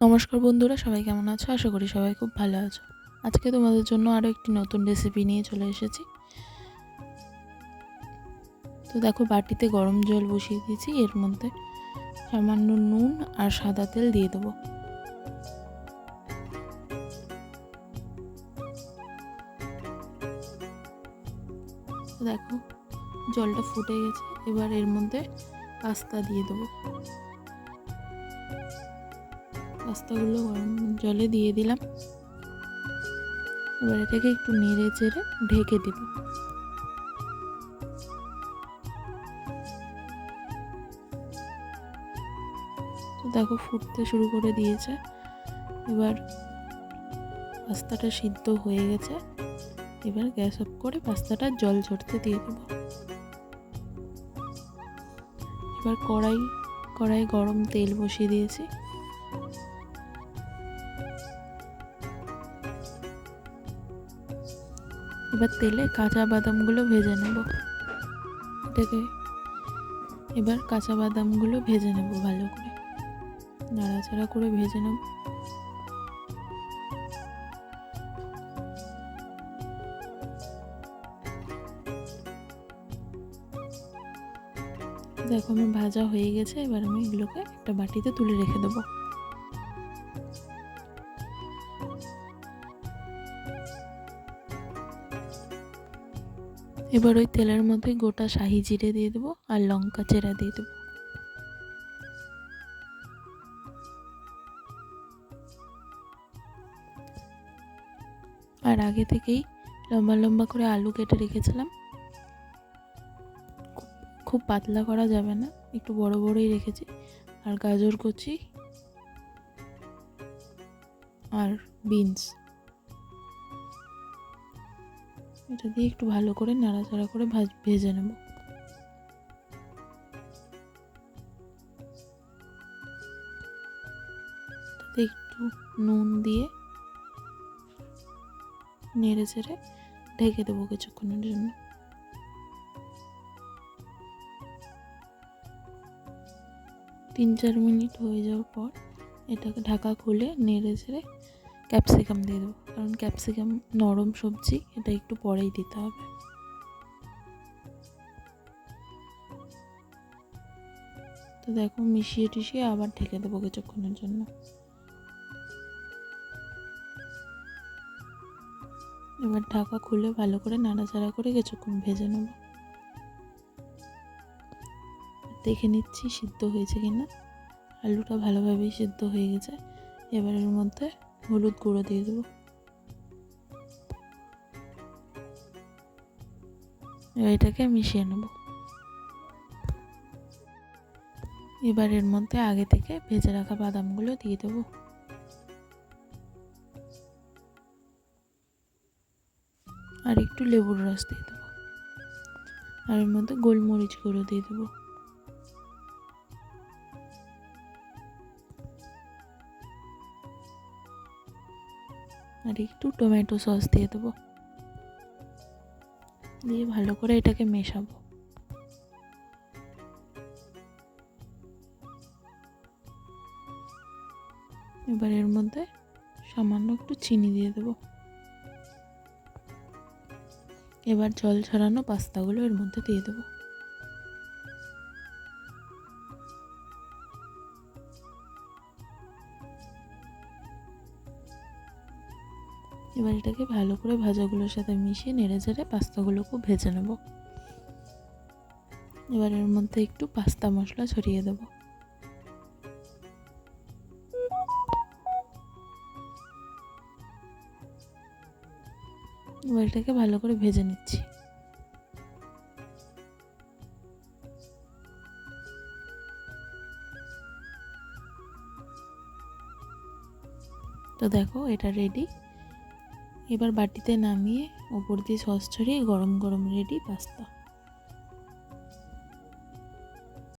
নমস্কার বন্ধুরা, সবাই কেমন আছো? আশা করি সবাই খুব ভালো আছো। আজকে তোমাদের জন্য আরও একটি নতুন রেসিপি নিয়ে চলে এসেছি। তো দেখো, বাটিতে গরম জল বসিয়ে দিয়েছি। এর মধ্যে সামান্য নুন আর সাদা তেল দিয়ে দেবো। তো দেখো, জলটা ফুটে গেছে। এবার এর মধ্যে পাস্তা দিয়ে দেবো। পাস্তাগুলো গরম জলে দিয়ে দিলাম। এবার এটাকে একটু নেড়ে চেড়ে ঢেকে দেব। তো দেখো, ফুটতে শুরু করে দিয়েছে। এবার পাস্তাটা সিদ্ধ হয়ে গেছে। এবার গ্যাস অফ করে পাস্তাটা জল ঝরতে দিয়ে দেবো। এবার কড়াই গরম তেল বসিয়ে দিয়েছি। এবার তেলে কাঁচা বাদামগুলো ভেজে নেব। এবার কাঁচা বাদামগুলো ভেজে নেব, ভালো করে নাড়াচাড়া করে ভেজে নেব। দেখো, আমার ভাজা হয়ে গেছে। এবার আমি এগুলোকে একটা বাটিতে তুলে রেখে দেবো। এবার ওই তেলের মধ্যে গোটা শাহি জিরে দিয়ে দেবো আর লঙ্কা চেরা দিয়ে দেবো। আর আগে থেকেই লম্বা লম্বা করে আলু কেটে রেখেছিলাম। খুব পাতলা করা যাবে না, একটু বড় বড়ই রেখেছি। আর গাজর কুচি আর বিনস, এটা দিয়ে একটু ভালো করে নাড়াচাড়া করে ভেজে নেব। তাতে একটু নুন দিয়ে নেড়ে চেড়ে ঢেকে দেবো কিছুক্ষণের জন্য। 3-4 মিনিট হয়ে যাওয়ার পর এটাকে ঢাকা খুলে নেড়ে চেড়ে ক্যাপসিকাম দিয়ে দেবো, কারণ ক্যাপসিকাম নরম সবজি, এটা একটু পরেই দিতে হবে। তো দেখো, মিশিয়ে টিশিয়ে আবার ঢেকে দেবো কিছুক্ষণের জন্য। এবার ঢাকা খুলে ভালো করে নাড়াচাড়া করে কিছুক্ষণ ভেজে নেব। দেখে নিচ্ছি সিদ্ধ হয়েছে কিনা। আলুটা ভালোভাবেই সিদ্ধ হয়ে গেছে। এবার এর মধ্যে হলুদ গুঁড়ো দিয়ে দেবো। এবার এটাকে মিশিয়ে নেব। এবার এর মধ্যে আগে থেকে ভেজে রাখা বাদামগুলো দিয়ে দেবো। আর একটু লেবুর রস দিয়ে দেবো। আর এর মধ্যে গোলমরিচ গুঁড়ো দিয়ে দেবো। আর একটু টমেটো সস দিয়ে দেবো। দিয়ে ভালো করে এটাকে মেশাবো। এবার এর মধ্যে সামান্য একটু চিনি দিয়ে দেবো। এবার জল ছড়ানো পাস্তাগুলো এর মধ্যে দিয়ে দেবো। এবার এটাকে ভালো করে ভাজাগুলোর সাথে মিশিয়ে নেড়ে চেড়ে পাস্তাগুলোকে ভেজে নেব। এবার এর মধ্যে একটু পাস্তা মশলা ছড়িয়ে দেব। এবার এটাকে ভালো করে ভেজে নিচ্ছি। তো দেখো, এটা রেডি। এবার বাটিতে নামিয়ে ওপর দিয়ে সস ছড়িয়ে গরম গরম রেডি পাস্তা।